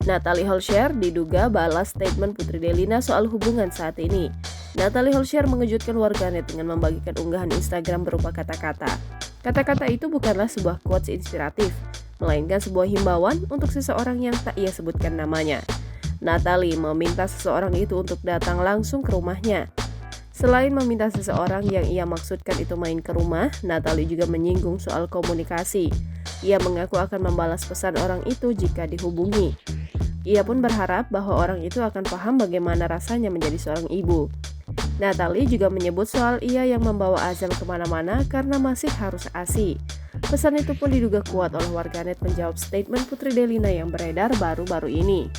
Natalie Holscher diduga balas statement Putri Delina soal hubungan saat ini. Natalie Holscher mengejutkan warganet dengan membagikan unggahan Instagram berupa kata-kata. Kata-kata itu bukanlah sebuah quotes inspiratif, melainkan sebuah himbauan untuk seseorang yang tak ia sebutkan namanya. Natalie meminta seseorang itu untuk datang langsung ke rumahnya. Selain meminta seseorang yang ia maksudkan itu main ke rumah, Natalie juga menyinggung soal komunikasi. Ia mengaku akan membalas pesan orang itu jika dihubungi. Ia pun berharap bahwa orang itu akan paham bagaimana rasanya menjadi seorang ibu. Natalie juga menyebut soal ia yang membawa Azam kemana-mana karena masih harus ASI. Pesan itu pun diduga kuat oleh warganet menjawab statement Putri Delina yang beredar baru-baru ini.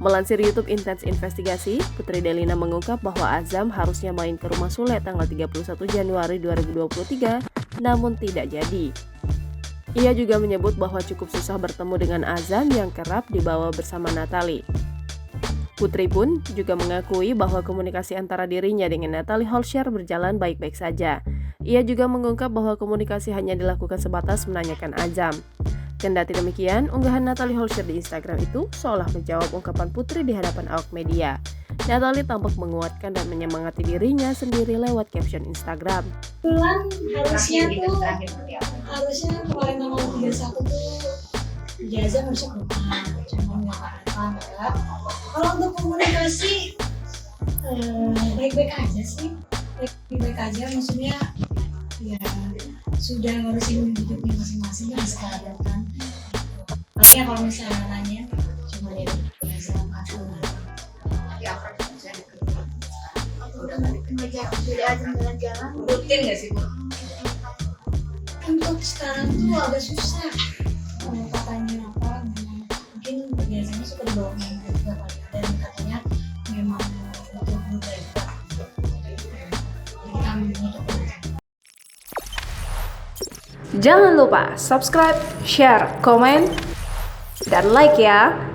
Melansir YouTube Intense Investigasi, Putri Delina mengungkap bahwa Azam harusnya main ke rumah Sule tanggal 31 Januari 2023, namun tidak jadi. Ia juga menyebut bahwa cukup susah bertemu dengan Azam yang kerap dibawa bersama Natalie. Putri pun juga mengakui bahwa komunikasi antara dirinya dengan Natalie Holscher berjalan baik-baik saja. Ia juga mengungkap bahwa komunikasi hanya dilakukan sebatas menanyakan Azam. Kendati demikian, unggahan Natalie Holscher di Instagram itu seolah menjawab ungkapan Putri di hadapan awak media. Natalie tampak menguatkan dan menyemangati dirinya sendiri lewat caption Instagram. Bulan harusnya kemarin tanggal 31 tuh Jaza harusnya ke rumah, cuma enggak. Kalau untuk komunikasi baik-baik aja sih, baik-baik aja, maksudnya ya sudah ngurusin hidupnya masing-masing kan sekarang kan. Paling ya kalau misalnya nanya cuma ya biasa ngajak beda aja jalan-jalan rutin nggak sih Bu? Untuk sekarang tuh agak susah kalau katanya apa mungkin biasanya suka dibawa main juga kali ya, dan katanya memang untuk muda juga kita untuk Jangan lupa subscribe, share, komen, dan like ya!